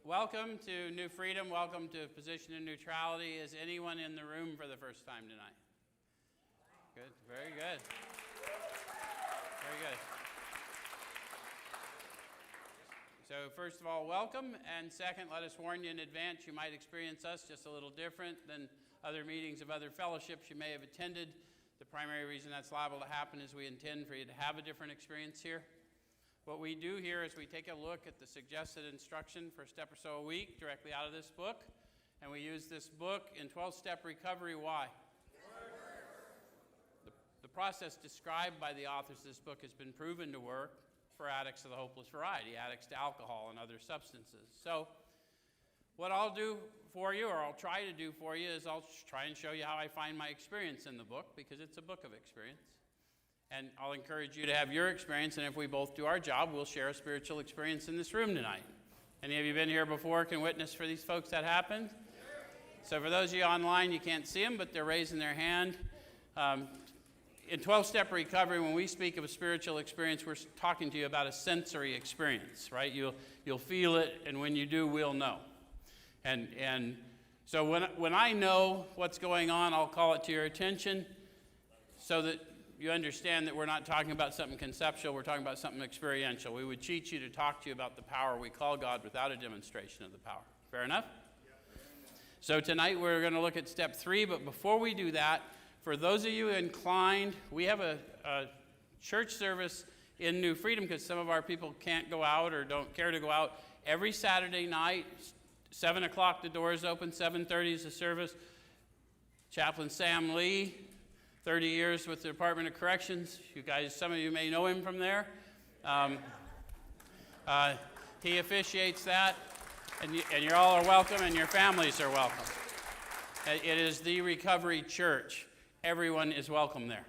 welcome to New Freedom. Welcome to Position in Neutrality. Is anyone in the room for the first time tonight? Good. Very good. Very good. So first of all, welcome. And second, let us warn you in advance, you might experience us just a little different than other meetings of other fellowships you may have attended. The primary reason that's liable to happen is we intend for you to have a different experience here. What we do here is we take a look at the suggested instruction for a step or so a week directly out of this book, and we use this book in 12-step recovery. Why? The process described by the authors of this book has been proven to work for addicts of the hopeless variety, addicts to alcohol and other substances. So what I'll do for you, or I'll try to do for you, is I'll try and show you how I find my experience in the book, because it's a book of experience. And I'll encourage you to have your experience, and if we both do our job, we'll share a spiritual experience in this room tonight. Any of you been here before can witness for these folks that happened? So for those of you online, you can't see them, but they're raising their hand. In 12-step recovery, when we speak of a spiritual experience, we're talking to you about a sensory experience, right? You'll feel it, and when you do, we'll know. And so when I know what's going on, I'll call it to your attention so that you understand that we're not talking about something conceptual, we're talking about something experiential. We would cheat you to talk to you about the power we call God without a demonstration of the power. Fair enough? So tonight we're going to look at step 3, but before we do that, for those of you inclined, we have a church service in New Freedom because some of our people can't go out or don't care to go out. Every Saturday night, 7 o'clock the doors open, 7:30 is the service. Chaplain Sam Lee, 30 years with the Department of Corrections. You guys, some of you may know him from there. He officiates that, and you all are welcome, and your families are welcome. It is the Recovery Church. Everyone is welcome there.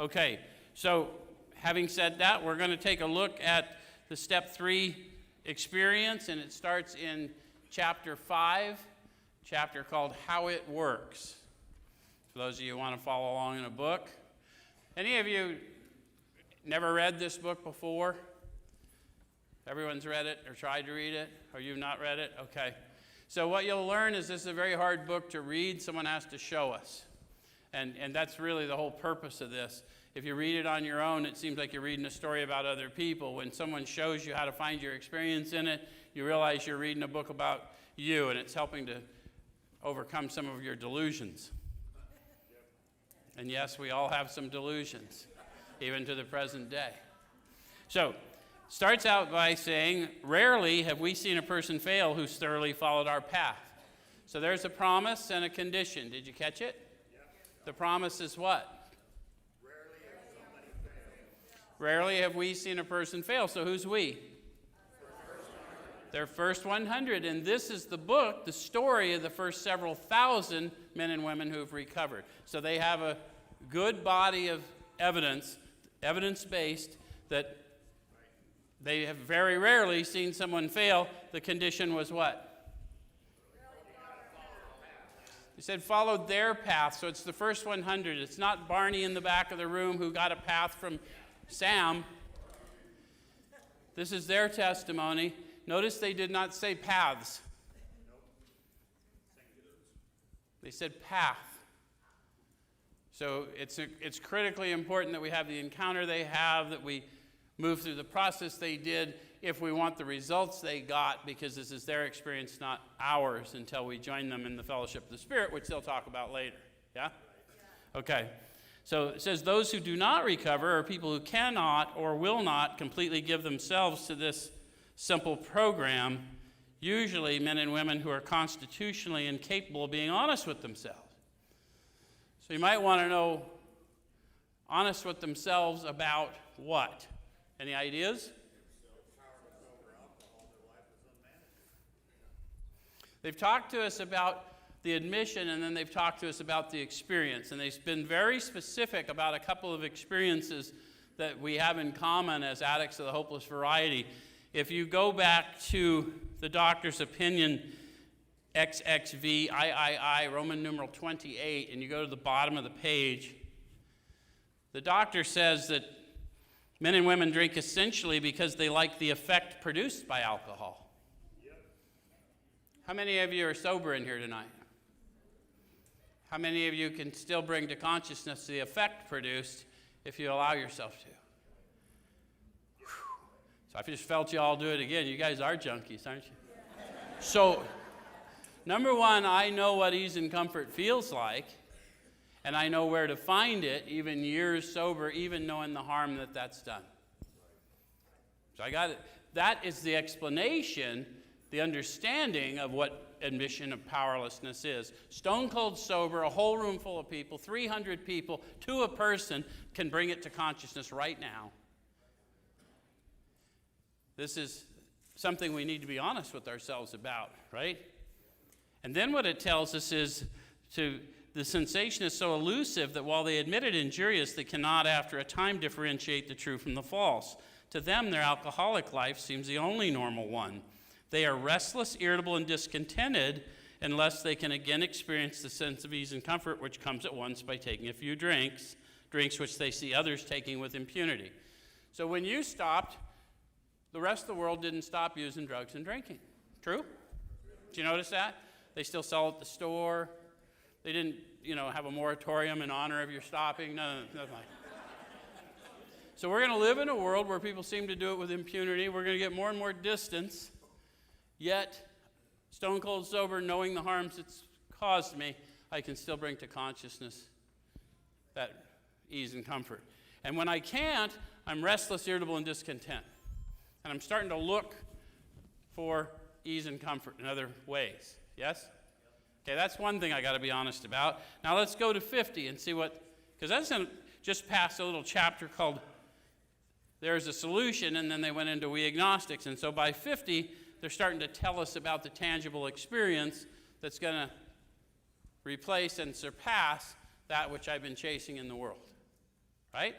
Okay, so having said that, we're going to take a look at the step 3 experience, and it starts in chapter 5, chapter called How It Works. For those of you who want to follow along in a book. Any of you never read this book before? Everyone's read it or tried to read it? Or you've not read it? Okay. So what you'll learn is this is a very hard book to read. Someone has to show us. And that's really the whole purpose of this. If you read it on your own, it seems like you're reading a story about other people. When someone shows you how to find your experience in it, you realize you're reading a book about you, and it's helping to overcome some of your delusions. And yes, we all have some delusions, even to the present day. So, starts out by saying, rarely have we seen a person fail who's thoroughly followed our path. So there's a promise and a condition. Did you catch it? The promise is what? Rarely have we seen a person fail. So who's we? Their first 100. And this is the book, the story of the first several thousand men and women who have recovered. So they have a good body of evidence, evidence-based, that they have very rarely seen someone fail. The condition was what? He said followed their path. So it's the first 100. It's not Barney in the back of the room who got a path from Sam. This is their testimony. Notice they did not say paths. They said path. So it's critically important that we have the encounter they have, that we move through the process they did if we want the results they got, because this is their experience, not ours, until we join them in the fellowship of the Spirit, which they'll talk about later. Yeah? Okay. So it says those who do not recover are people who cannot or will not completely give themselves to this simple program, usually men and women who are constitutionally incapable of being honest with themselves. So you might want to know, honest with themselves about what? Any ideas? They've talked to us about the admission, and then they've talked to us about the experience. And they've been very specific about a couple of experiences that we have in common as addicts of the hopeless variety. If you go back to the doctor's opinion, XXV, III, Roman numeral 28, and you go to the bottom of the page, the doctor says that men and women drink essentially because they like the effect produced by alcohol. Yep. How many of you are sober in here tonight? How many of you can still bring to consciousness the effect produced if you allow yourself to? Whew. So I just felt you all do it again. You guys are junkies, aren't you? So, number one, I know what ease and comfort feels like, and I know where to find it, even years sober, even knowing the harm that that's done. So I got it. That is the explanation, the understanding of what admission of powerlessness is. Stone cold sober, a whole room full of people, 300 people, to a person can bring it to consciousness right now. This is something we need to be honest with ourselves about, right? And then what it tells us is the sensation is so elusive that while they admit it injurious, they cannot after a time differentiate the true from the false. To them, their alcoholic life seems the only normal one. They are restless, irritable, and discontented unless they can again experience the sense of ease and comfort which comes at once by taking a few drinks which they see others taking with impunity. So when you stopped, the rest of the world didn't stop using drugs and drinking. True? Did you notice that? They still sell at the store. They didn't, have a moratorium in honor of your stopping. No, nothing like that. So we're going to live in a world where people seem to do it with impunity. We're going to get more and more distance. Yet, stone cold sober, knowing the harms it's caused me, I can still bring to consciousness that ease and comfort. And when I can't, I'm restless, irritable, and discontent. And I'm starting to look for ease and comfort in other ways. Yes? Okay, that's one thing I got to be honest about. Now let's go to 50 and see what, because that's just past a little chapter called There's a Solution, and then they went into We Agnostics. And so by 50, they're starting to tell us about the tangible experience that's going to replace and surpass that which I've been chasing in the world. Right?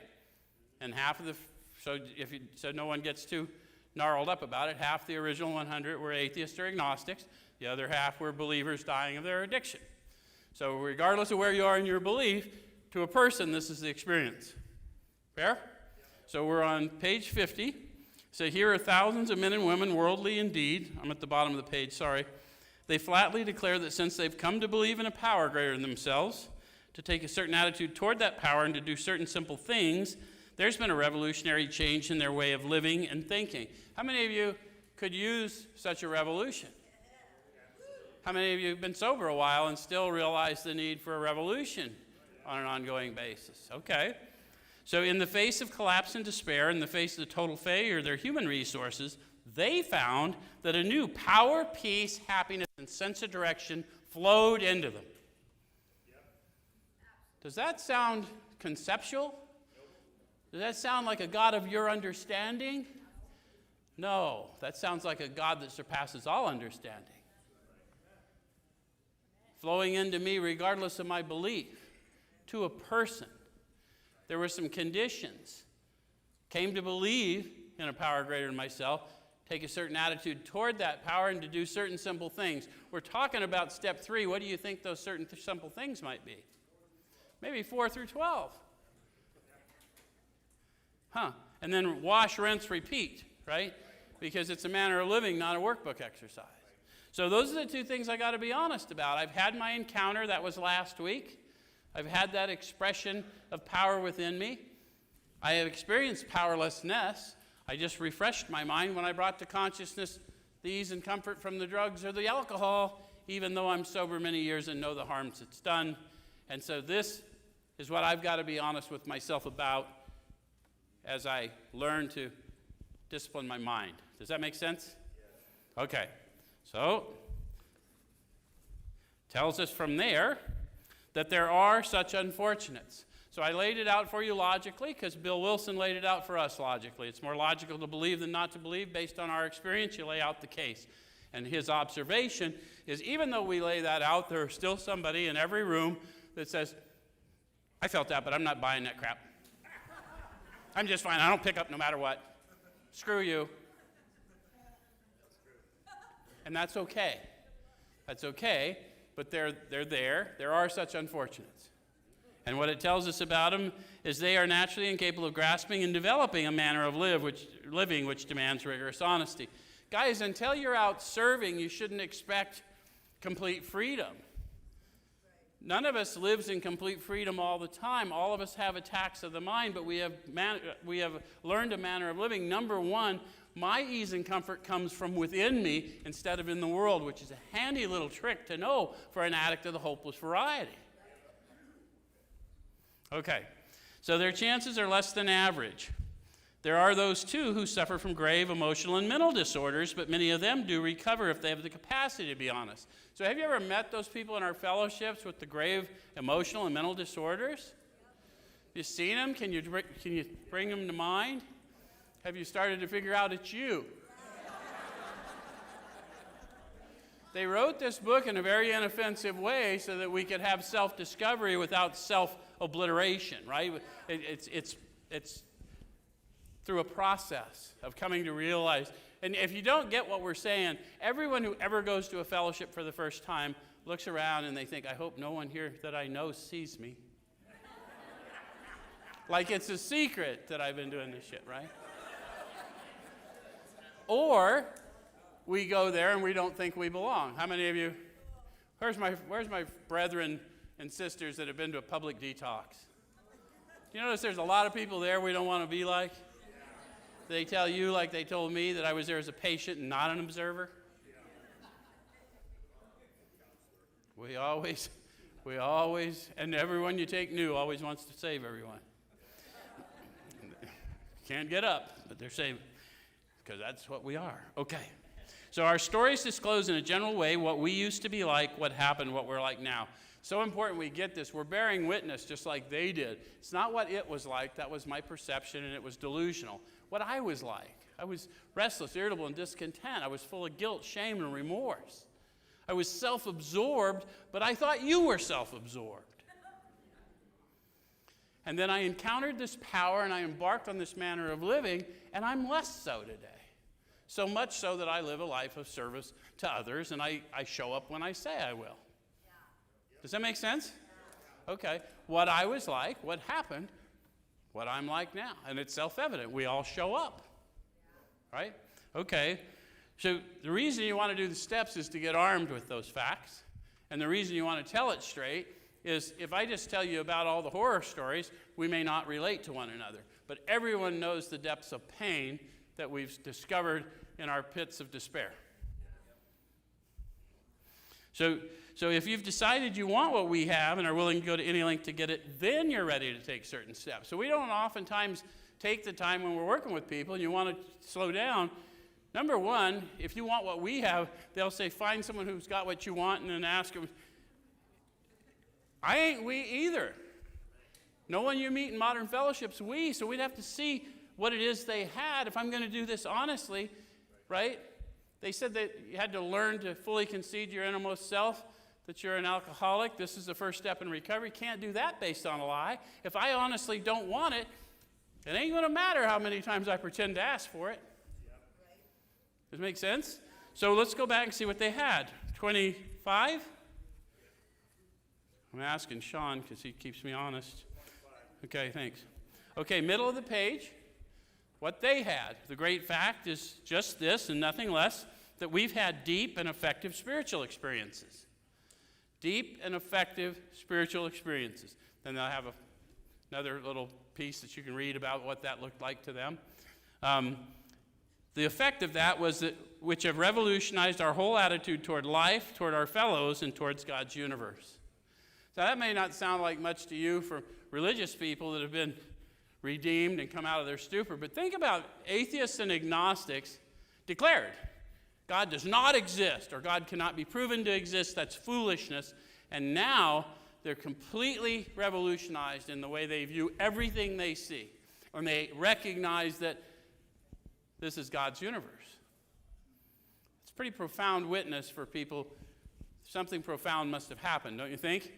And half of the, so no one gets too gnarled up about it, half the original 100 were atheists or agnostics. The other half were believers dying of their addiction. So regardless of where you are in your belief, to a person, this is the experience. Fair? So we're on page 50. So here are thousands of men and women, worldly indeed. I'm at the bottom of the page, sorry. They flatly declare that since they've come to believe in a power greater than themselves, to take a certain attitude toward that power and to do certain simple things, there's been a revolutionary change in their way of living and thinking. How many of you could use such a revolution? How many of you have been sober a while and still realize the need for a revolution on an ongoing basis? Okay. So in the face of collapse and despair, in the face of the total failure of their human resources, they found that a new power, peace, happiness, and sense of direction flowed into them. Does that sound conceptual? Does that sound like a God of your understanding? No, that sounds like a God that surpasses all understanding. Flowing into me regardless of my belief, to a person. There were some conditions. Came to believe in a power greater than myself, take a certain attitude toward that power, and to do certain simple things. We're talking about step 3. What do you think those certain simple things might be? Maybe 4 through 12. And then wash, rinse, repeat, right? Because it's a manner of living, not a workbook exercise. So those are the 2 things I got to be honest about. I've had my encounter, that was last week. I've had that expression of power within me. I have experienced powerlessness. I just refreshed my mind when I brought to consciousness the ease and comfort from the drugs or the alcohol, even though I'm sober many years and know the harms it's done. And so this is what I've got to be honest with myself about as I learn to discipline my mind. Does that make sense? Yes. Okay. So, tells us from there that there are such unfortunates. So I laid it out for you logically because Bill Wilson laid it out for us logically. It's more logical to believe than not to believe. Based on our experience, you lay out the case. And his observation is even though we lay that out, there is still somebody in every room that says, I felt that, but I'm not buying that crap. I'm just fine. I don't pick up no matter what. Screw you. And that's okay. That's okay, but they're there. There are such unfortunates. And what it tells us about them is they are naturally incapable of grasping and developing a manner of living which demands rigorous honesty. Guys, until you're out serving, you shouldn't expect complete freedom. None of us lives in complete freedom all the time. All of us have attacks of the mind, but we have learned a manner of living. Number one, my ease and comfort comes from within me instead of in the world, which is a handy little trick to know for an addict of the hopeless variety. Okay, so their chances are less than average. There are those, too, who suffer from grave emotional and mental disorders, but many of them do recover if they have the capacity to be honest. So have you ever met those people in our fellowships with the grave emotional and mental disorders? Have you seen them? Can you bring them to mind? Have you started to figure out it's you? They wrote this book in a very inoffensive way so that we could have self-discovery without self-obliteration, right? It's through a process of coming to realize. And if you don't get what we're saying, everyone who ever goes to a fellowship for the first time looks around and they think, I hope no one here that I know sees me. Like it's a secret that I've been doing this shit, right? Or we go there and we don't think we belong. How many of you, where's my brethren and sisters that have been to a public detox? Do you notice there's a lot of people there we don't want to be like? They tell you, like they told me, that I was there as a patient and not an observer. We always, and everyone you take new always wants to save everyone. Can't get up, but they're saving, because that's what we are. Okay. So our stories disclose in a general way what we used to be like, what happened, what we're like now. So important we get this. We're bearing witness just like they did. It's not what it was like. That was my perception, and it was delusional. What I was like. I was restless, irritable, and discontent. I was full of guilt, shame, and remorse. I was self-absorbed, but I thought you were self-absorbed. And then I encountered this power, and I embarked on this manner of living, and I'm less so today. So much so that I live a life of service to others, and I show up when I say I will. Does that make sense? Okay. What I was like, what happened, what I'm like now. And it's self-evident. We all show up. Right? Okay. So the reason you want to do the steps is to get armed with those facts. And the reason you want to tell it straight is if I just tell you about all the horror stories, we may not relate to one another. But everyone knows the depths of pain that we've discovered in our pits of despair. So if you've decided you want what we have and are willing to go to any length to get it, then you're ready to take certain steps. So we don't oftentimes take the time when we're working with people and you want to slow down. Number one, if you want what we have, they'll say, find someone who's got what you want and then ask them. I ain't we either. No one you meet in modern fellowship's we, so we'd have to see what it is they had if I'm going to do this honestly, right? They said that you had to learn to fully concede your innermost self, that you're an alcoholic. This is the first step in recovery. Can't do that based on a lie. If I honestly don't want it, it ain't going to matter how many times I pretend to ask for it. Does it make sense? So let's go back and see what they had. 25? I'm asking Sean because he keeps me honest. Okay, thanks. Okay, middle of the page. What they had. The great fact is just this and nothing less, that we've had deep and effective spiritual experiences. Deep and effective spiritual experiences. Then they'll have another little piece that you can read about what that looked like to them. The effect of that was that which have revolutionized our whole attitude toward life, toward our fellows, and towards God's universe. So that may not sound like much to you for religious people that have been redeemed and come out of their stupor. But think about atheists and agnostics declared God does not exist or God cannot be proven to exist. That's foolishness. And now they're completely revolutionized in the way they view everything they see. And they recognize that this is God's universe. It's a pretty profound witness for people. Something profound must have happened, don't you think?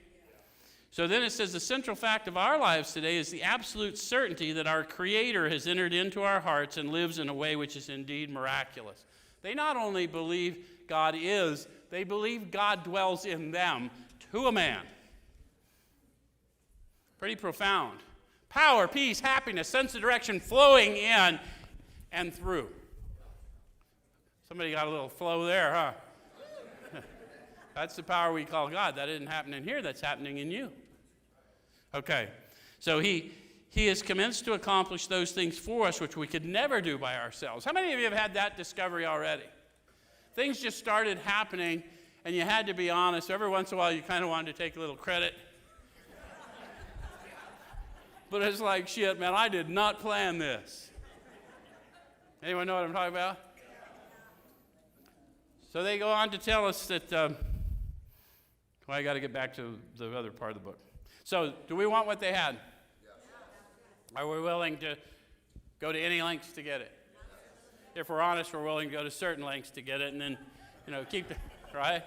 So then it says the central fact of our lives today is the absolute certainty that our Creator has entered into our hearts and lives in a way which is indeed miraculous. They not only believe God is, they believe God dwells in them to a man. Pretty profound. Power, peace, happiness, sense of direction flowing in and through. Somebody got a little flow there, huh? That's the power we call God. That isn't happening here. That's happening in you. Okay. So he has commenced to accomplish those things for us which we could never do by ourselves. How many of you have had that discovery already? Things just started happening, and you had to be honest. Every once in a while, you kind of wanted to take a little credit. But it's like, shit, man, I did not plan this. Anyone know what I'm talking about? So they go on to tell us that, well, I got to get back to the other part of the book. So do we want what they had? Are we willing to go to any lengths to get it? If we're honest, we're willing to go to certain lengths to get it, and then, keep it, right?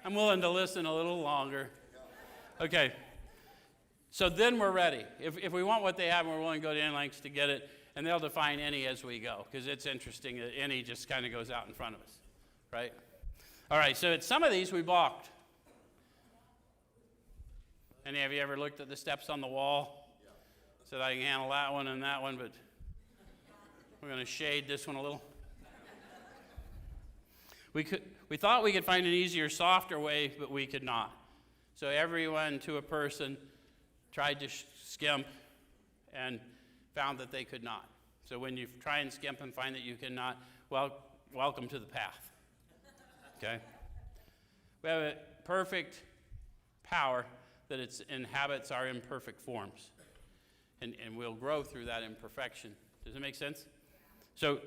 I'm willing to listen a little longer. Okay. So then we're ready. If we want what they have, we're willing to go to any lengths to get it, and they'll define any as we go, because it's interesting that any just kind of goes out in front of us, right? All right, so at some of these we balked. Any of you ever looked at the steps on the wall? Said, I can handle that one and that one, but we're going to shade this one a little. We thought we could find an easier, softer way, but we could not. So everyone to a person tried to skimp and found that they could not. So when you try and skimp and find that you cannot, well, welcome to the path. Okay? We have a perfect power that it inhabits our imperfect forms. And we'll grow through that imperfection. Does it make sense? So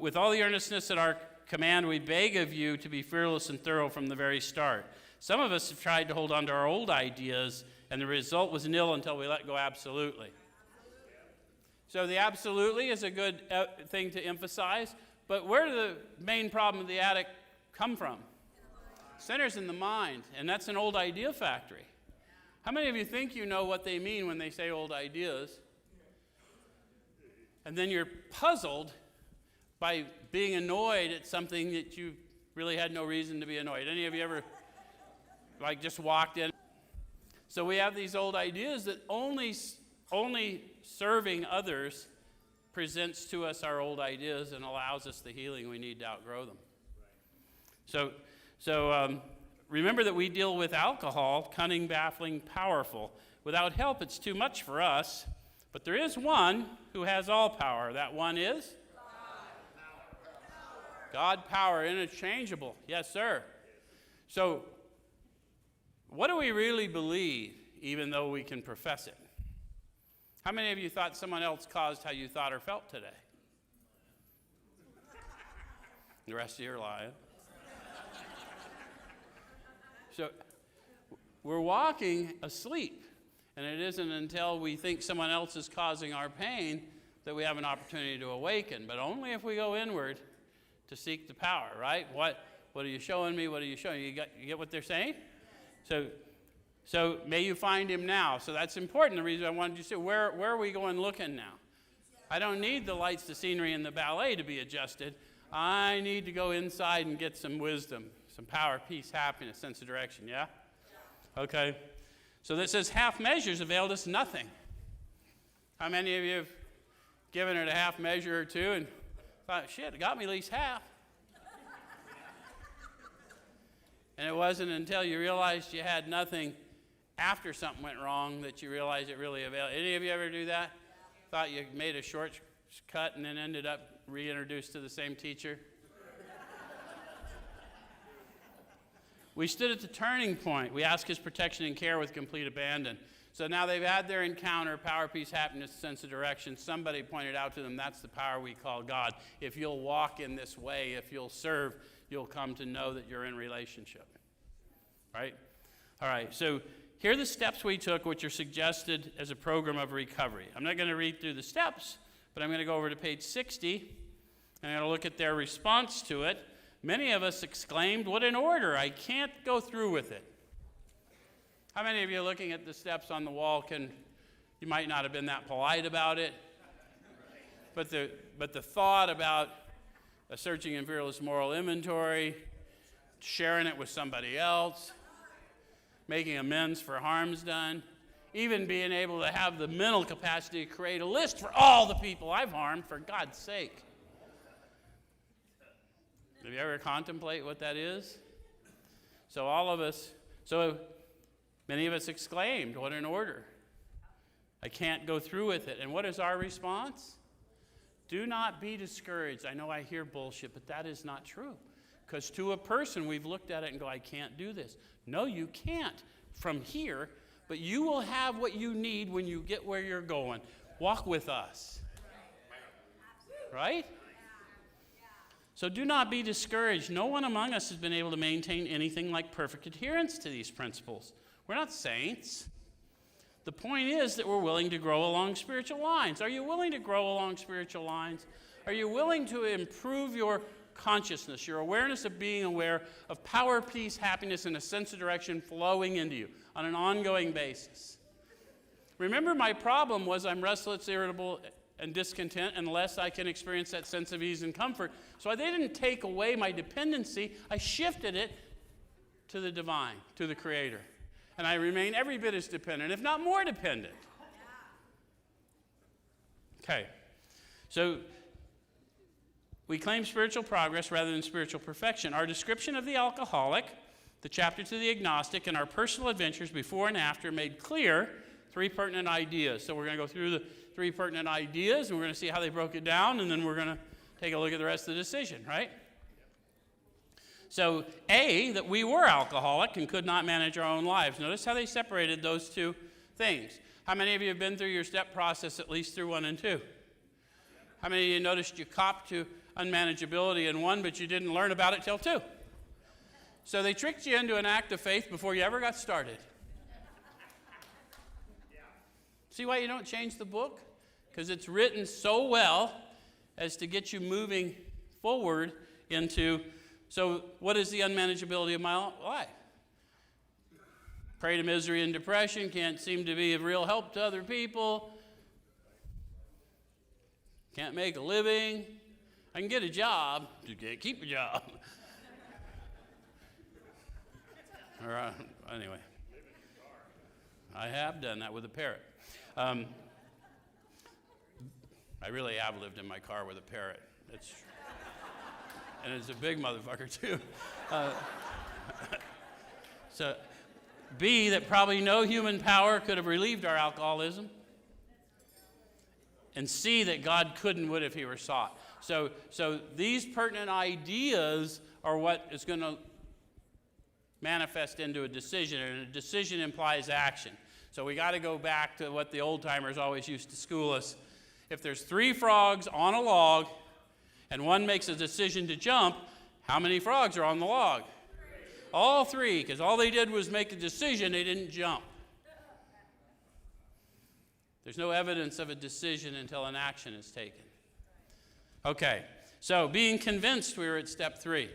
with all the earnestness at our command, we beg of you to be fearless and thorough from the very start. Some of us have tried to hold on to our old ideas, and the result was nil until we let go absolutely. So the absolutely is a good thing to emphasize, but where did the main problem of the addict come from? Centers in the mind, and that's an old idea factory. How many of you think you know what they mean when they say old ideas? And then you're puzzled by being annoyed at something that you really had no reason to be annoyed. Any of you ever just walked in? So we have these old ideas that only serving others presents to us our old ideas and allows us the healing we need to outgrow them. So remember that we deal with alcohol, cunning, baffling, powerful. Without help, it's too much for us. But there is one who has all power. That one is? God power, interchangeable. Yes, sir. So what do we really believe, even though we can profess it? How many of you thought someone else caused how you thought or felt today? The rest of you are lying. So we're walking asleep, and it isn't until we think someone else is causing our pain that we have an opportunity to awaken, but only if we go inward to seek the power, right? What are you showing me? What are you showing? You get what they're saying? So may you find him now. So that's important. The reason I wanted you to say, where are we going looking now? I don't need the lights, the scenery, and the ballet to be adjusted. I need to go inside and get some wisdom, some power, peace, happiness, sense of direction, yeah? Okay. So this says half measures availed us nothing. How many of you have given it a half measure or two and thought, shit, it got me at least half? And it wasn't until you realized you had nothing after something went wrong that you realized it really availed. Any of you ever do that? Thought you made a shortcut and then ended up reintroduced to the same teacher? We stood at the turning point. We asked his protection and care with complete abandon. So now they've had their encounter, power, peace, happiness, sense of direction. Somebody pointed out to them, that's the power we call God. If you'll walk in this way, if you'll serve, you'll come to know that you're in relationship. Right? All right, so here are the steps we took, which are suggested as a program of recovery. I'm not going to read through the steps, but I'm going to go over to page 60, and I'm going to look at their response to it. Many of us exclaimed, what an order, I can't go through with it. How many of you looking at the steps on the wall you might not have been that polite about it, but the thought about a searching and fearless moral inventory, sharing it with somebody else, making amends for harms done, even being able to have the mental capacity to create a list for all the people I've harmed, for God's sake. Have you ever contemplate what that is? So many of us exclaimed, what an order. I can't go through with it. And what is our response? Do not be discouraged. I know I hear bullshit, but that is not true. Because to a person, we've looked at it and go, I can't do this. No, you can't from here, but you will have what you need when you get where you're going. Walk with us. Right? So do not be discouraged. No one among us has been able to maintain anything like perfect adherence to these principles. We're not saints. The point is that we're willing to grow along spiritual lines. Are you willing to grow along spiritual lines? Are you willing to improve your consciousness, your awareness of being aware of power, peace, happiness, and a sense of direction flowing into you on an ongoing basis? Remember, my problem was I'm restless, irritable, and discontent unless I can experience that sense of ease and comfort. So they didn't take away my dependency. I shifted it to the divine, to the Creator. And I remain every bit as dependent, if not more dependent. Okay. So we claim spiritual progress rather than spiritual perfection. Our description of the alcoholic, the chapter to the agnostic, and our personal adventures before and after made clear 3 pertinent ideas. So we're going to go through the 3 pertinent ideas, and we're going to see how they broke it down, and then we're going to take a look at the rest of the decision, right? So, A, that we were alcoholic and could not manage our own lives. Notice how they separated those 2 things. How many of you have been through your step process at least through 1 and 2? How many of you noticed you copped to unmanageability in 1, but you didn't learn about it till 2? So they tricked you into an act of faith before you ever got started. See why you don't change the book? Because it's written so well as to get you moving forward into, so what is the unmanageability of my life? Prey to misery and depression, can't seem to be of real help to other people, can't make a living, I can get a job, you can't keep a job. All right, anyway, I have done that with a parrot. I really have lived in my car with a parrot. And it's a big motherfucker, too. So, B, that probably no human power could have relieved our alcoholism. And C, that God couldn't would if he were sought. So these pertinent ideas are what is going to manifest into a decision, and a decision implies action. So we got to go back to what the old-timers always used to school us. If there's 3 frogs on a log and one makes a decision to jump, how many frogs are on the log? 3. All 3, because all they did was make a decision, they didn't jump. There's no evidence of a decision until an action is taken. Okay, so being convinced, we were at step 3.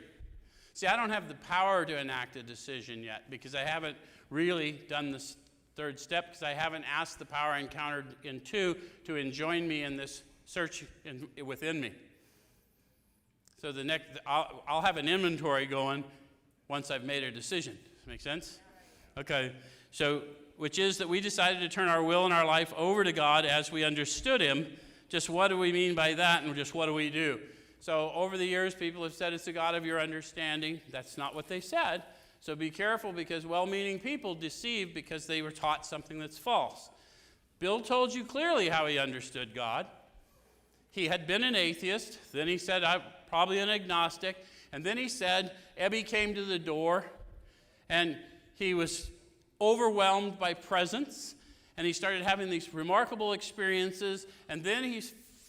See, I don't have the power to enact a decision yet because I haven't really done this 3rd step, because I haven't asked the power I encountered in 2 to enjoin me in this search within me. So I'll have an inventory going once I've made a decision. Make sense? Okay. So, which is that we decided to turn our will and our life over to God as we understood him. Just what do we mean by that, and just what do we do? So over the years, people have said it's the God of your understanding. That's not what they said. So be careful, because well-meaning people deceive because they were taught something that's false. Bill told you clearly how he understood God. He had been an atheist. Then he said, I'm probably an agnostic. And then he said, Ebby came to the door, and he was overwhelmed by presence, and he started having these remarkable experiences, and then he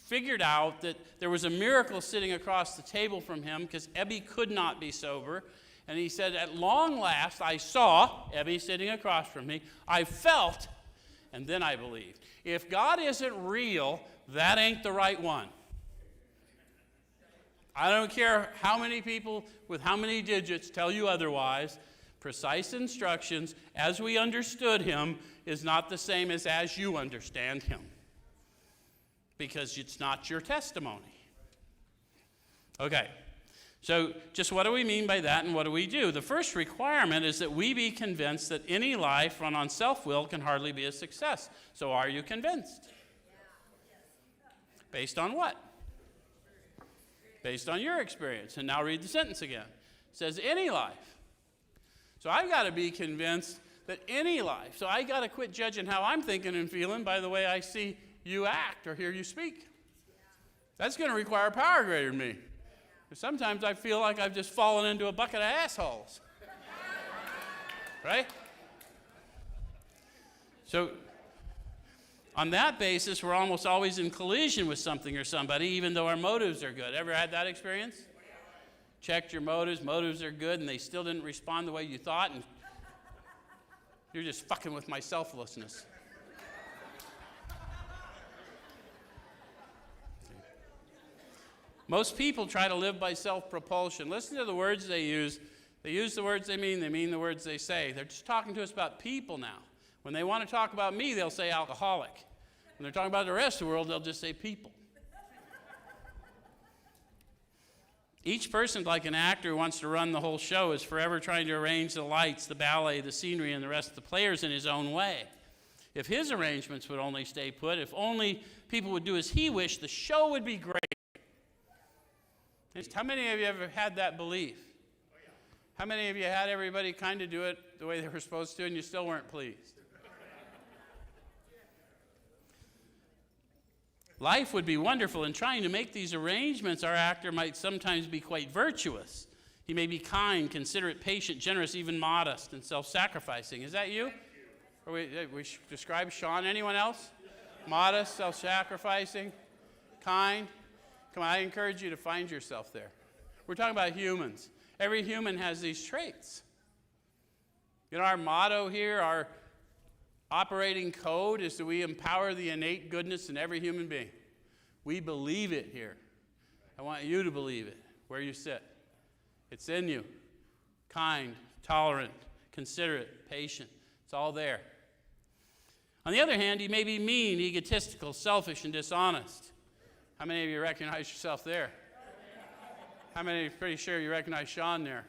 figured out that there was a miracle sitting across the table from him, because Ebby could not be sober. And he said, at long last, I saw Ebby sitting across from me. I felt, and then I believed. If God isn't real, that ain't the right one. I don't care how many people with how many digits tell you otherwise. Precise instructions, as we understood him, is not the same as you understand him. Because it's not your testimony. Okay. So just what do we mean by that, and what do we do? The first requirement is that we be convinced that any life run on self-will can hardly be a success. So are you convinced? Based on what? Based on your experience. And now read the sentence again. It says any life. So I've got to be convinced that any life, so I got to quit judging how I'm thinking and feeling by the way I see you act or hear you speak. That's going to require power greater than me. Sometimes I feel like I've just fallen into a bucket of assholes. Right? So on that basis, we're almost always in collision with something or somebody, even though our motives are good. Ever had that experience? Checked your motives are good, and they still didn't respond the way you thought, and you're just fucking with my selflessness. Most people try to live by self-propulsion. Listen to the words they use. They use the words they mean the words they say. They're just talking to us about people now. When they want to talk about me, they'll say alcoholic. When they're talking about the rest of the world, they'll just say people. Each person, like an actor who wants to run the whole show, is forever trying to arrange the lights, the ballet, the scenery, and the rest of the players in his own way. If his arrangements would only stay put, if only people would do as he wished, the show would be great. How many of you ever had that belief? How many of you had everybody kind of do it the way they were supposed to and you still weren't pleased? Life would be wonderful. In trying to make these arrangements, our actor might sometimes be quite virtuous. He may be kind, considerate, patient, generous, even modest, and self-sacrificing. Is that you? Or we describe Sean. Anyone else? Modest, self-sacrificing, kind. Come on, I encourage you to find yourself there. We're talking about humans. Every human has these traits. You know, our motto here, our operating code is that we empower the innate goodness in every human being. We believe it here. I want you to believe it where you sit. It's in you. Kind, tolerant, considerate, patient. It's all there. On the other hand, he may be mean, egotistical, selfish, and dishonest. How many of you recognize yourself there? How many are pretty sure you recognize Sean there?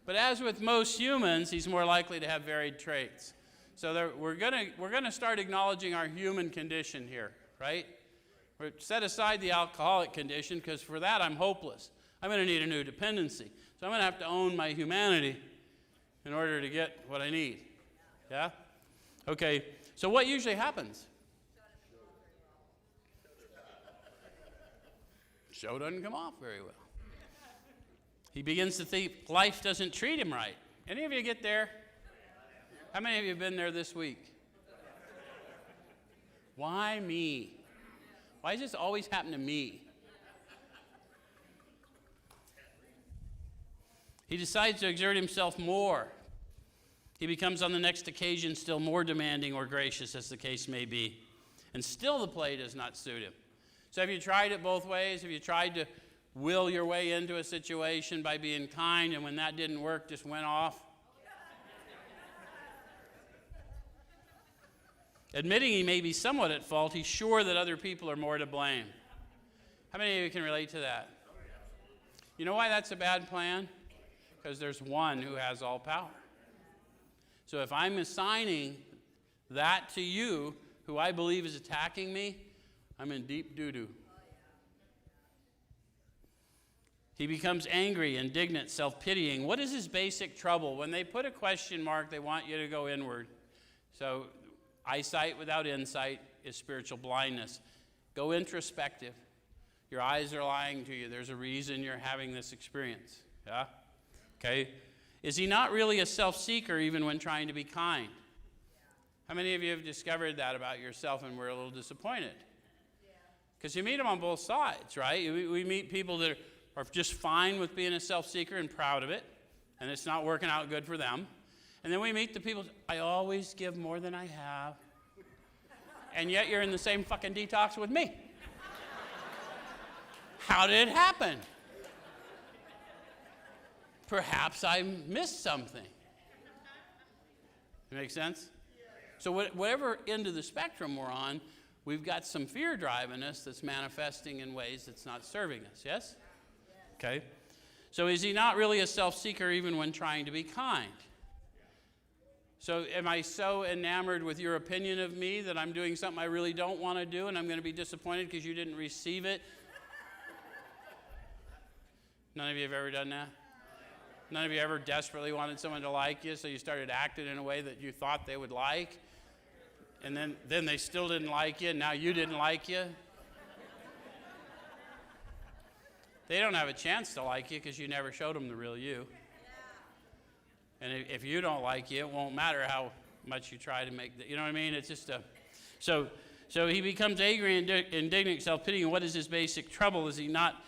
But as with most humans, he's more likely to have varied traits. So we're gonna start acknowledging our human condition here, right? We're set aside the alcoholic condition because for that I'm hopeless. I'm going to need a new dependency. So I'm going to have to own my humanity in order to get what I need. Yeah? Okay, so what usually happens? Show doesn't come off very well. He begins to think life doesn't treat him right. Any of you get there? How many of you have been there this week? Why me? Why does this always happen to me? He decides to exert himself more. He becomes on the next occasion still more demanding or gracious, as the case may be. And still the play does not suit him. So have you tried it both ways? Have you tried to will your way into a situation by being kind, and when that didn't work, just went off? Admitting he may be somewhat at fault, he's sure that other people are more to blame. How many of you can relate to that? You know why that's a bad plan? Because there's one who has all power. So if I'm assigning that to you, who I believe is attacking me, I'm in deep doo-doo. He becomes angry, indignant, self-pitying. What is his basic trouble? When they put a question mark, they want you to go inward. So eyesight without insight is spiritual blindness. Go introspective. Your eyes are lying to you. There's a reason you're having this experience. Yeah? Okay? Is he not really a self-seeker even when trying to be kind? How many of you have discovered that about yourself and were a little disappointed? Because you meet them on both sides, right? We meet people that are just fine with being a self-seeker and proud of it, and it's not working out good for them. And then we meet the people, I always give more than I have, and yet you're in the same fucking detox with me. How did it happen? Perhaps I missed something. It make sense? So whatever end of the spectrum we're on, we've got some fear driving us that's manifesting in ways that's not serving us, yes? Okay. So is he not really a self-seeker even when trying to be kind? So am I so enamored with your opinion of me that I'm doing something I really don't want to do and I'm going to be disappointed because you didn't receive it? None of you have ever done that? None of you ever desperately wanted someone to like you, so you started acting in a way that you thought they would like, and then they still didn't like you, and now you didn't like you? They don't have a chance to like you because you never showed them the real you. And if you don't like you, it won't matter how much you try to make, you know what I mean? It's just so he becomes angry and indignant, self-pitying. What is his basic trouble? Is he not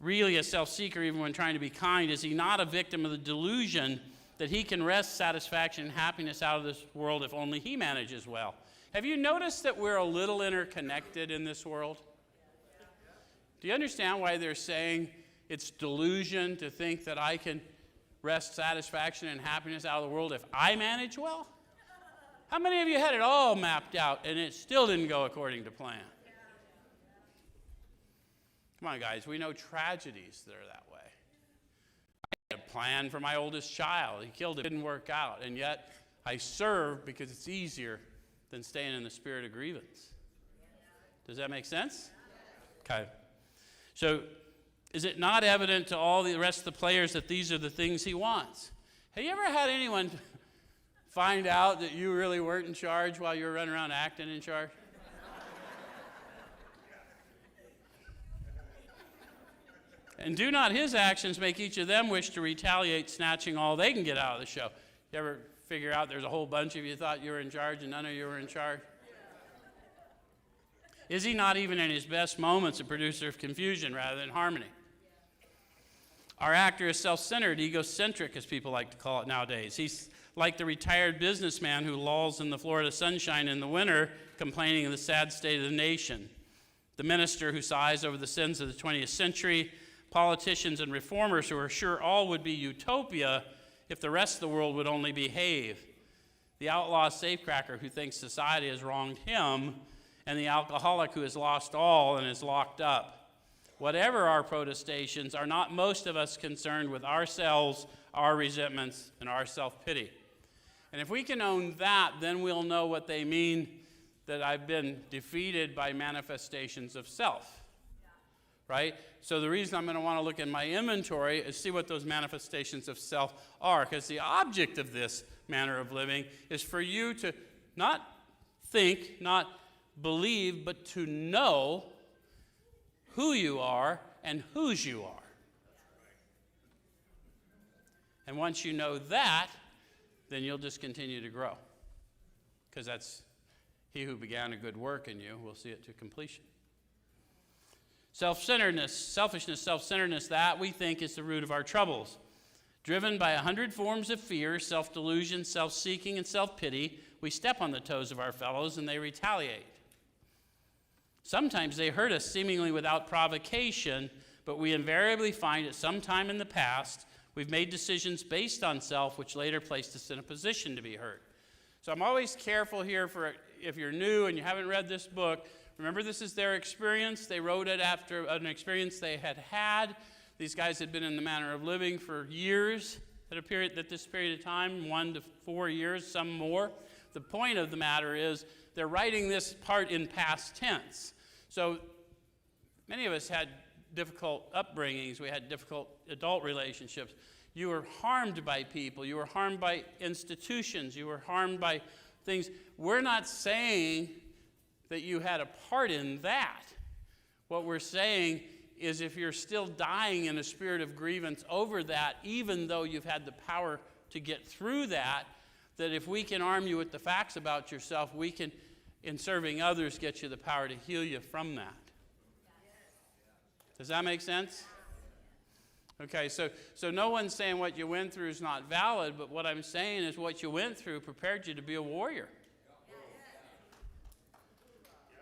really a self-seeker even when trying to be kind? Is he not a victim of the delusion that he can wrest satisfaction and happiness out of this world if only he manages well? Have you noticed that we're a little interconnected in this world? Do you understand why they're saying it's delusion to think that I can wrest satisfaction and happiness out of the world if I manage well? How many of you had it all mapped out and it still didn't go according to plan? Come on, guys, we know tragedies that are that way. I had a plan for my oldest child. He killed it. It didn't work out. And yet I serve because it's easier than staying in the spirit of grievance. Does that make sense? Okay. So is it not evident to all the rest of the players that these are the things he wants? Have you ever had anyone find out that you really weren't in charge while you were running around acting in charge? And do not his actions make each of them wish to retaliate, snatching all they can get out of the show? You ever figure out there's a whole bunch of you thought you were in charge and none of you were in charge? Is he not even in his best moments a producer of confusion rather than harmony? Our actor is self-centered, egocentric, as people like to call it nowadays. He's like the retired businessman who lolls in the Florida sunshine in the winter, complaining of the sad state of the nation. The minister who sighs over the sins of the 20th century. Politicians and reformers who are sure all would be utopia if the rest of the world would only behave. The outlaw safecracker who thinks society has wronged him, and the alcoholic who has lost all and is locked up. Whatever our protestations, are not most of us concerned with ourselves, our resentments, and our self-pity? And if we can own that, then we'll know what they mean that I've been defeated by manifestations of self. Right? So the reason I'm going to want to look in my inventory is see what those manifestations of self are, because the object of this manner of living is for you to not think, not believe, but to know who you are and whose you are. And once you know that, then you'll just continue to grow, because that's he who began a good work in you will see it to completion. Self-centeredness, selfishness, self-centeredness, that we think is the root of our troubles. Driven by 100 forms of fear, self-delusion, self-seeking, and self-pity, we step on the toes of our fellows and they retaliate. Sometimes they hurt us seemingly without provocation, but we invariably find at some time in the past we've made decisions based on self which later placed us in a position to be hurt. So I'm always careful here for if you're new and you haven't read this book. Remember, this is their experience. They wrote it after an experience they had had. These guys had been in the manner of living for years at this period of time, 1 to 4 years, some more. The point of the matter is they're writing this part in past tense. So many of us had difficult upbringings. We had difficult adult relationships. You were harmed by people. You were harmed by institutions. You were harmed by things. We're not saying that you had a part in that. What we're saying is if you're still dying in a spirit of grievance over that, even though you've had the power to get through that, that if we can arm you with the facts about yourself, we can, in serving others, get you the power to heal you from that. Does that make sense? Okay, so no one's saying what you went through is not valid, but what I'm saying is what you went through prepared you to be a warrior.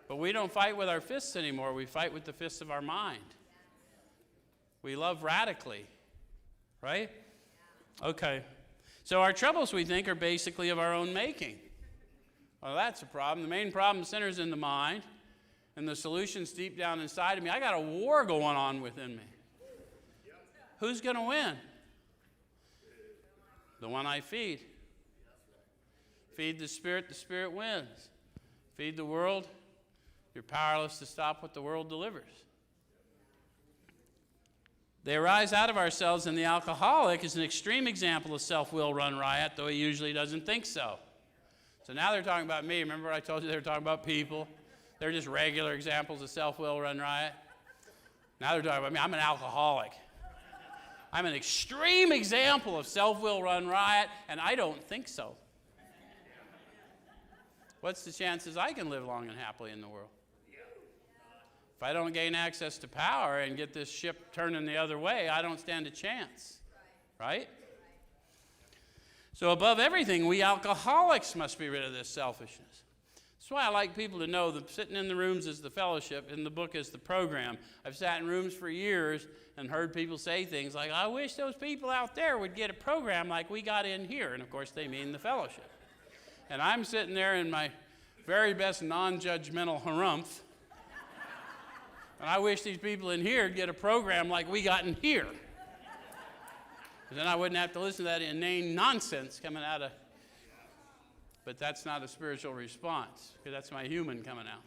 But we don't fight with our fists anymore. We fight with the fists of our mind. We love radically, right? Okay. So our troubles, we think, are basically of our own making. Well, that's a problem. The main problem centers in the mind, and the solution's deep down inside of me. I got a war going on within me. Who's going to win? The one I feed. Feed the Spirit wins. Feed the world, you're powerless to stop what the world delivers. They arise out of ourselves, and the alcoholic is an extreme example of self-will run riot, though he usually doesn't think so. So now they're talking about me. Remember I told you they were talking about people? They're just regular examples of self-will run riot. Now they're talking about me. I'm an alcoholic. I'm an extreme example of self-will run riot, and I don't think so. What's the chances I can live long and happily in the world? If I don't gain access to power and get this ship turning the other way, I don't stand a chance, right? So above everything, we alcoholics must be rid of this selfishness. That's why I like people to know that sitting in the rooms is the fellowship, in the book is the program. I've sat in rooms for years and heard people say things like, I wish those people out there would get a program like we got in here. And of course they mean the fellowship. And I'm sitting there in my very best non-judgmental harumph. And I wish these people in here would get a program like we got in here. Then I wouldn't have to listen to that inane nonsense coming out of. But that's not a spiritual response, because that's my human coming out.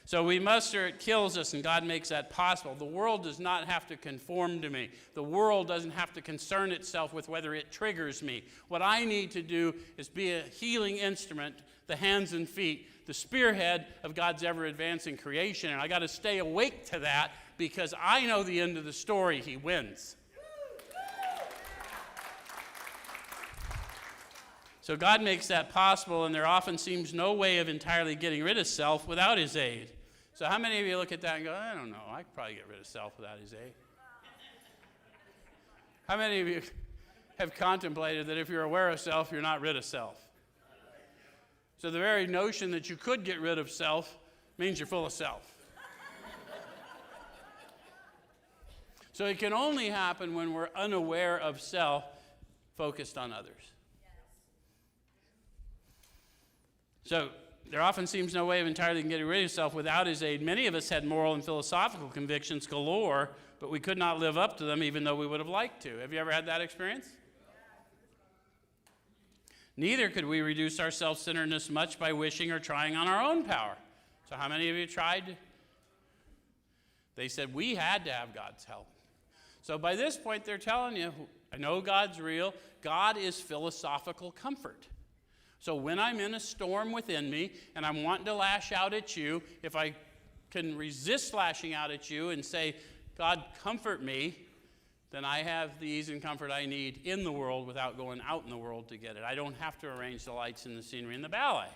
So we must, or it kills us, and God makes that possible. The world does not have to conform to me. The world doesn't have to concern itself with whether it triggers me. What I need to do is be a healing instrument, the hands and feet, the spearhead of God's ever-advancing creation. And I got to stay awake to that, because I know the end of the story. He wins. So God makes that possible, and there often seems no way of entirely getting rid of self without his aid. So how many of you look at that and go, I don't know, I could probably get rid of self without his aid? How many of you have contemplated that if you're aware of self, you're not rid of self? So the very notion that you could get rid of self means you're full of self. So it can only happen when we're unaware of self, focused on others. So there often seems no way of entirely getting rid of yourself without his aid. Many of us had moral and philosophical convictions galore, but we could not live up to them even though we would have liked to. Have you ever had that experience? Neither could we reduce our self-centeredness much by wishing or trying on our own power. So how many of you tried? They said we had to have God's help. So by this point they're telling you, I know God's real. God is philosophical comfort. So when I'm in a storm within me and I'm wanting to lash out at you, if I can resist lashing out at you and say, God, comfort me, then I have the ease and comfort I need in the world without going out in the world to get it. I don't have to arrange the lights and the scenery and the ballet.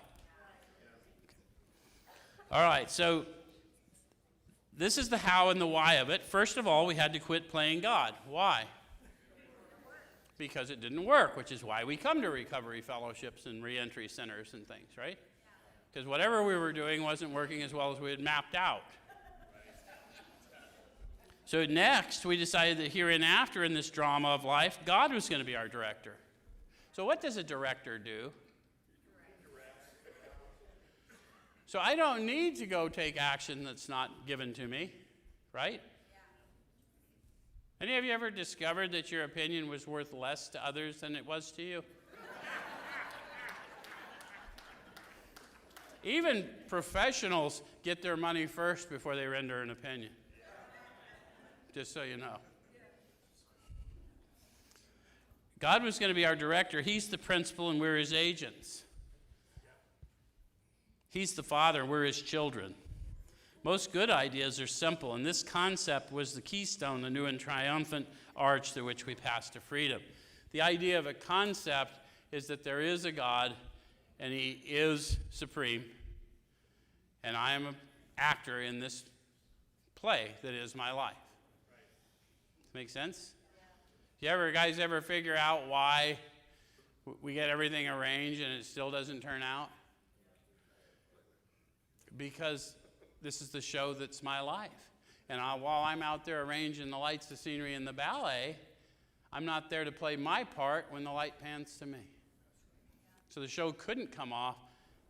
All right, so this is the how and the why of it. First of all, we had to quit playing God. Why? Because it didn't work, which is why we come to recovery fellowships and reentry centers and things, right? Because whatever we were doing wasn't working as well as we had mapped out. So next, we decided that hereinafter in this drama of life, God was going to be our director. So what does a director do? So I don't need to go take action that's not given to me, right? Any of you ever discovered that your opinion was worth less to others than it was to you? Even professionals get their money first before they render an opinion. Just so you know. God was going to be our director. He's the principal and we're his agents. He's the father and we're his children. Most good ideas are simple, and this concept was the keystone, the new and triumphant arch through which we pass to freedom. The idea of a concept is that there is a God, and he is supreme, and I am an actor in this play that is my life. Make sense? You guys ever figure out why we get everything arranged and it still doesn't turn out? Because this is the show that's my life. And while I'm out there arranging the lights, the scenery, and the ballet, I'm not there to play my part when the light pans to me. So the show couldn't come off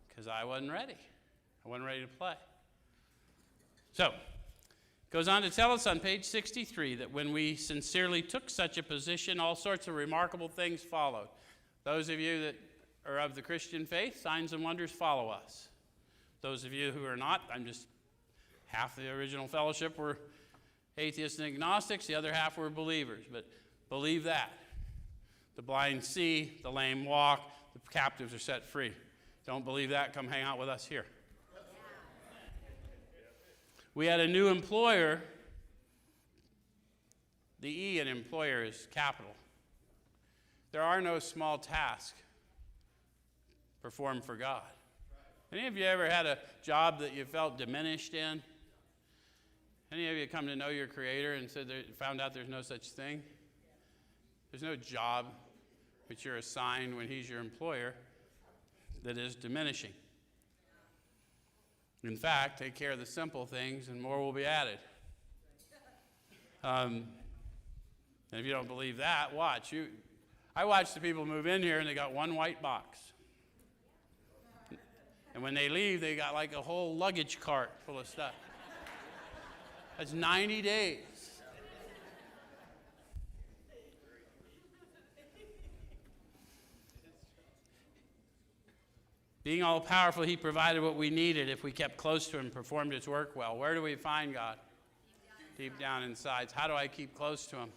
because I wasn't ready. I wasn't ready to play. So, it goes on to tell us on page 63 that when we sincerely took such a position, all sorts of remarkable things followed. Those of you that are of the Christian faith, signs and wonders follow us. Those of you who are not, half the original fellowship were atheists and agnostics, the other half were believers. But believe that. The blind see, the lame walk, the captives are set free. Don't believe that? Come hang out with us here. We had a new employer. The E in employer is capital. There are no small tasks performed for God. Any of you ever had a job that you felt diminished in? Any of you come to know your Creator and found out there's no such thing? There's no job which you're assigned when He's your employer that is diminishing. In fact, take care of the simple things and more will be added. And if you don't believe that, watch. I watch the people move in here and they got one white box. And when they leave, they got like a whole luggage cart full of stuff. That's 90 days. Being all-powerful, He provided what we needed if we kept close to Him and performed His work well. Where do we find God? Deep down inside. How do I keep close to Him?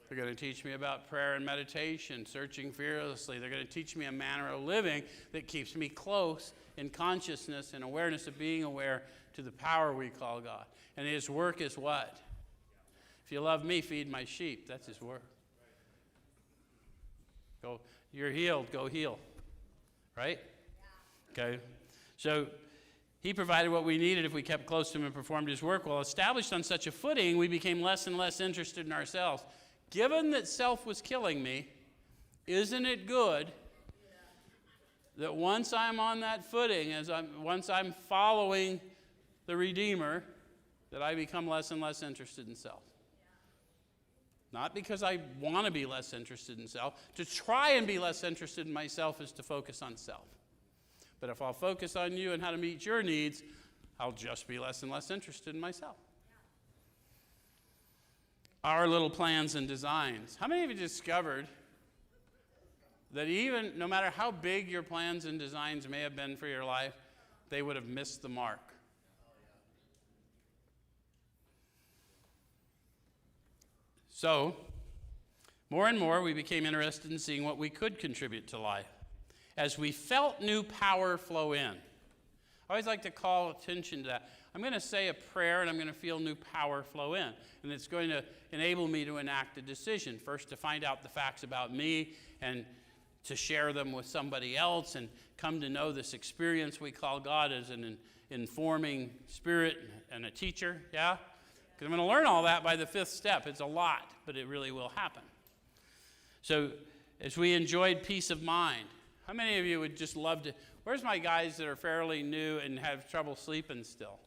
They're going to teach me about prayer and meditation, searching fearlessly. They're going to teach me a manner of living that keeps me close in consciousness and awareness of being aware to the power we call God. And His work is what? If you love me, feed my sheep. That's His work. Go, you're healed, go heal. Right? Okay. So He provided what we needed if we kept close to Him and performed His work well. Established on such a footing, we became less and less interested in ourselves. Given that self was killing me, isn't it good that once I'm on that footing, once I'm following the Redeemer, that I become less and less interested in self? Not because I want to be less interested in self. To try and be less interested in myself is to focus on self. But if I'll focus on you and how to meet your needs, I'll just be less and less interested in myself. Our little plans and designs. How many of you discovered that even no matter how big your plans and designs may have been for your life, they would have missed the mark? So, more and more, we became interested in seeing what we could contribute to life. As we felt new power flow in. I always like to call attention to that. I'm going to say a prayer and I'm going to feel new power flow in. And it's going to enable me to enact a decision. First, to find out the facts about me and to share them with somebody else and come to know this experience we call God as an informing spirit and a teacher. Yeah? Because I'm going to learn all that by the fifth step. It's a lot, but it really will happen. So as we enjoyed peace of mind, how many of you would just love to? Where's my guys that are fairly new and have trouble sleeping still?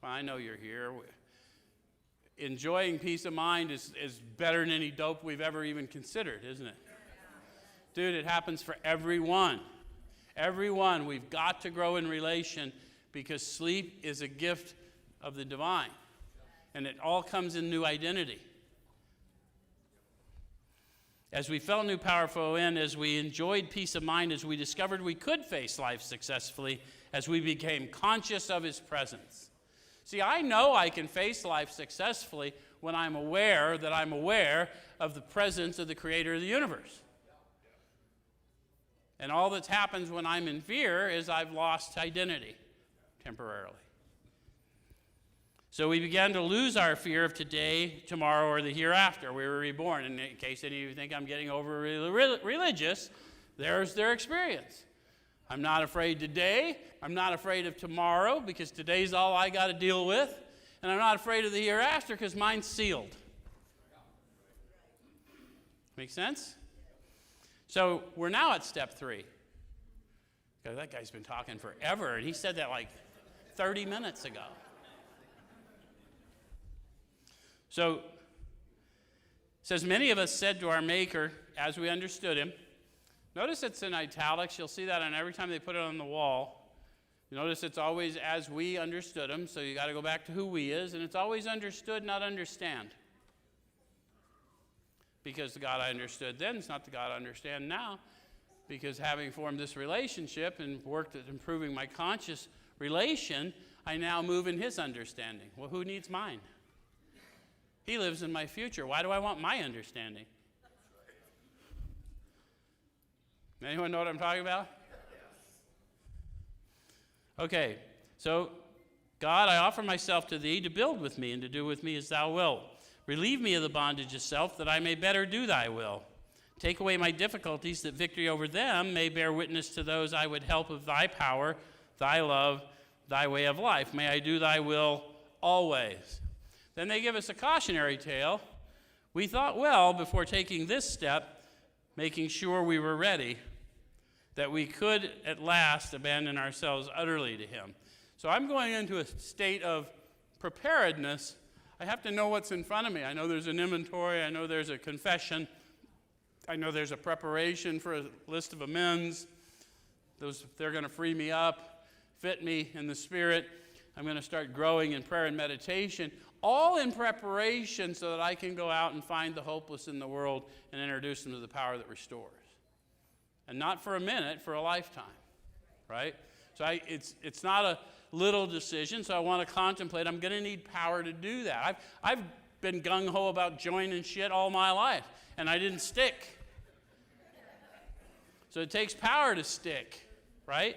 Well, I know you're here. Enjoying peace of mind is better than any dope we've ever even considered, isn't it? Dude, it happens for everyone. Everyone. We've got to grow in relation because sleep is a gift of the divine. And it all comes in new identity. As we felt new power flow in, as we enjoyed peace of mind, as we discovered we could face life successfully, as we became conscious of His presence. See, I know I can face life successfully when I'm aware of the presence of the Creator of the universe. And all that happens when I'm in fear is I've lost identity temporarily. So we began to lose our fear of today, tomorrow, or the hereafter. We were reborn. And in case any of you think I'm getting over religious, there's their experience. I'm not afraid today. I'm not afraid of tomorrow because today's all I got to deal with. And I'm not afraid of the hereafter because mine's sealed. Make sense? So we're now at step 3. That guy's been talking forever, and he said that like 30 minutes ago. So, it says, many of us said to our Maker, as we understood Him. Notice it's in italics. You'll see that on every time they put it on the wall. You notice it's always as we understood Him, so you got to go back to who we is, and it's always understood, not understand. Because the God I understood then is not the God I understand now, because having formed this relationship and worked at improving my conscious relation, I now move in his understanding. Well, who needs mine? He lives in my future. Why do I want my understanding? Anyone know what I'm talking about? Okay, so God, I offer myself to thee to build with me and to do with me as thou wilt. Relieve me of the bondage of self, that I may better do thy will. Take away my difficulties, that victory over them may bear witness to those I would help of thy power, thy love, thy way of life. May I do thy will always. Then they give us a cautionary tale. We thought well before taking this step, making sure we were ready, that we could at last abandon ourselves utterly to him. So I'm going into a state of preparedness. I have to know what's in front of me. I know there's an inventory. I know there's a confession. I know there's a preparation for a list of amends. They're going to free me up, fit me in the Spirit. I'm going to start growing in prayer and meditation, all in preparation so that I can go out and find the hopeless in the world and introduce them to the power that restores. And not for a minute, for a lifetime, right? So it's not a little decision, so I want to contemplate. I'm going to need power to do that. I've been gung-ho about joining shit all my life, and I didn't stick. So it takes power to stick, right?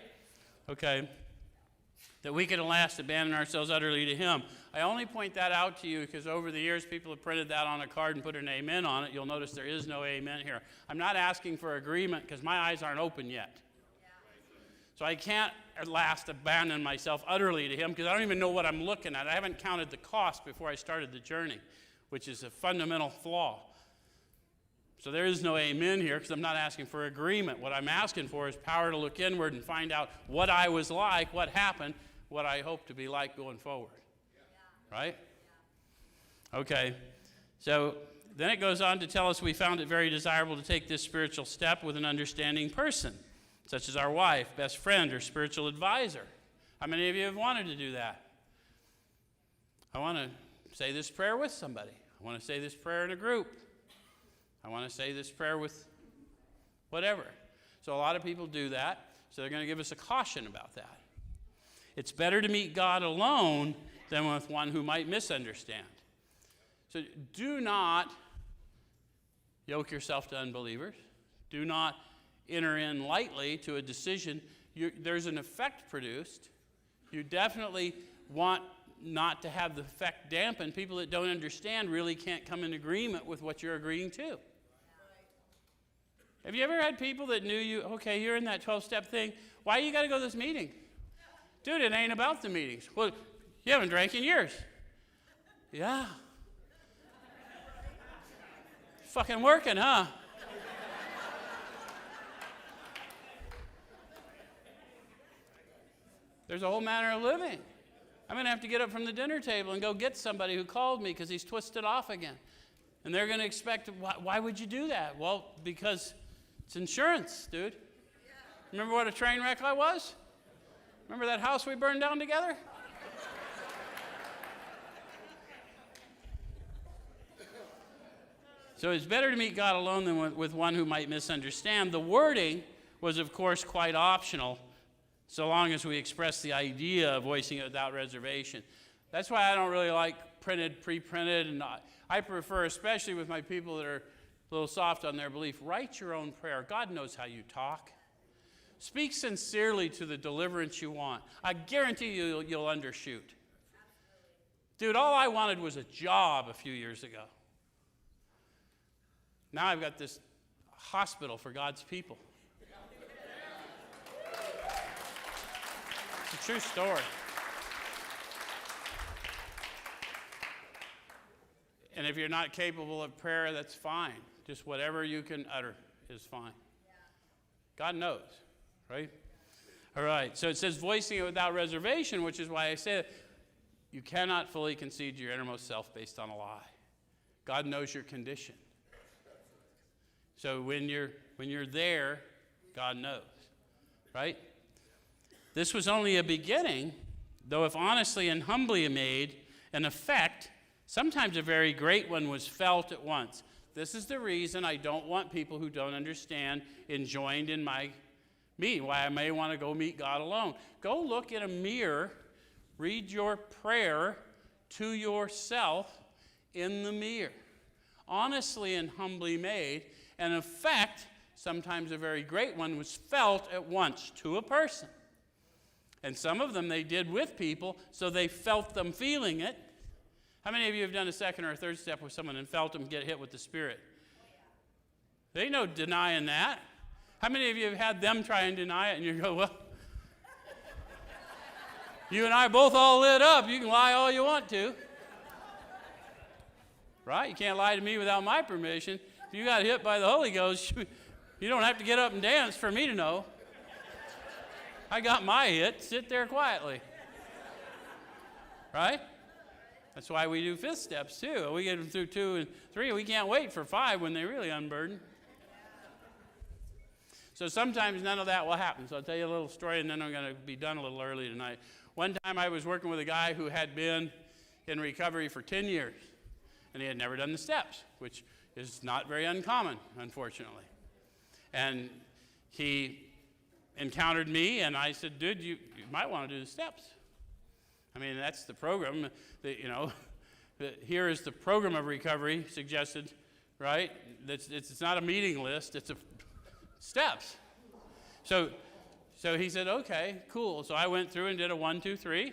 Okay. That we can at last abandon ourselves utterly to him. I only point that out to you because over the years people have printed that on a card and put an amen on it. You'll notice there is no amen here. I'm not asking for agreement because my eyes aren't open yet. So I can't at last abandon myself utterly to him because I don't even know what I'm looking at. I haven't counted the cost before I started the journey, which is a fundamental flaw. So there is no amen here because I'm not asking for agreement. What I'm asking for is power to look inward and find out what I was like, what happened, what I hope to be like going forward. Right? Okay. So then it goes on to tell us we found it very desirable to take this spiritual step with an understanding person, such as our wife, best friend, or spiritual advisor. How many of you have wanted to do that? I want to say this prayer with somebody. I want to say this prayer in a group. I want to say this prayer with whatever. So a lot of people do that, so they're going to give us a caution about that. It's better to meet God alone than with one who might misunderstand. So do not yoke yourself to unbelievers. Do not enter in lightly to a decision. There's an effect produced. You definitely want not to have the effect dampened. People that don't understand really can't come in agreement with what you're agreeing to. Have you ever had people that knew you, okay, you're in that 12-step thing. Why you got to go to this meeting? Dude, it ain't about the meetings. Well, you haven't drank in years. Yeah. Fucking working, huh? There's a whole manner of living. I'm going to have to get up from the dinner table and go get somebody who called me because he's twisted off again. And they're going to expect, why would you do that? Well, because it's insurance, dude. Remember what a train wreck I was? Remember that house we burned down together? So it's better to meet God alone than with one who might misunderstand. The wording was, of course, quite optional, so long as we express the idea of voicing it without reservation. That's why I don't really like printed, pre-printed, and I prefer, especially with my people that are a little soft on their belief, write your own prayer. God knows how you talk. Speak sincerely to the deliverance you want. I guarantee you'll undershoot. Dude, all I wanted was a job a few years ago. Now I've got this hospital for God's people. It's a true story. And if you're not capable of prayer, that's fine. Just whatever you can utter is fine. God knows, right? All right, so it says voicing it without reservation, which is why I say you cannot fully concede to your innermost self based on a lie. God knows your condition. So when you're there, God knows, right? This was only a beginning, though if honestly and humbly made, an effect, sometimes a very great one, was felt at once. This is the reason I don't want people who don't understand joined in my meeting, why I may want to go meet God alone. Go look in a mirror read your prayer to yourself in the mirror, honestly and humbly made. An effect, sometimes a very great one, was felt at once to a person. And some of them they did with people, so they felt them feeling it. How many of you have done a second or a third step with someone and felt them get hit with the Spirit? There ain't no denying that. How many of you have had them try and deny it and you go, well, you and I both all lit up. You can lie all you want to. Right? You can't lie to me without my permission. If you got hit by the Holy Ghost, you don't have to get up and dance for me to know. I got my hit. Sit there quietly. Right? That's why we do fifth steps too. We get them through 2 and 3. We can't wait for 5 when they really unburden. So sometimes none of that will happen. So I'll tell you a little story, and then I'm going to be done a little early tonight. One time I was working with a guy who had been in recovery for 10 years, and he had never done the steps, which is not very uncommon, unfortunately. And he encountered me, and I said, dude, you might want to do the steps. I mean, that's the program. Here is the program of recovery suggested, right? It's not a meeting list. It's a steps. So he said, okay, cool. So I went through and did a 1, 2, 3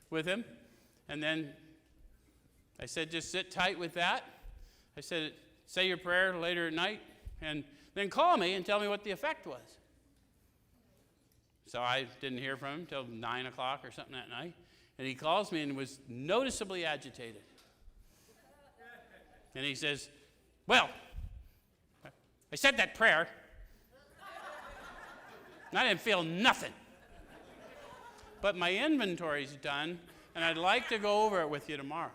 with him. And then I said, just sit tight with that. I said, say your prayer later at night, and then call me and tell me what the effect was. So I didn't hear from him until 9 o'clock or something that night. And he calls me and was noticeably agitated. And he says, well, I said that prayer, and I didn't feel nothing. But my inventory's done, and I'd like to go over it with you tomorrow.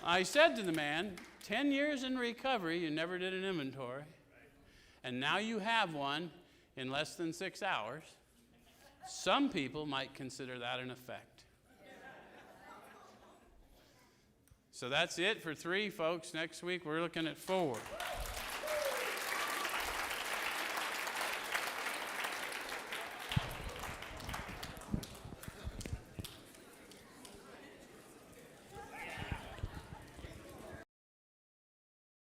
I said to the man, 10 years in recovery, you never did an inventory, and now you have one in less than 6 hours. Some people might consider that an effect. So that's it for 3, folks. Next week, we're looking at 4.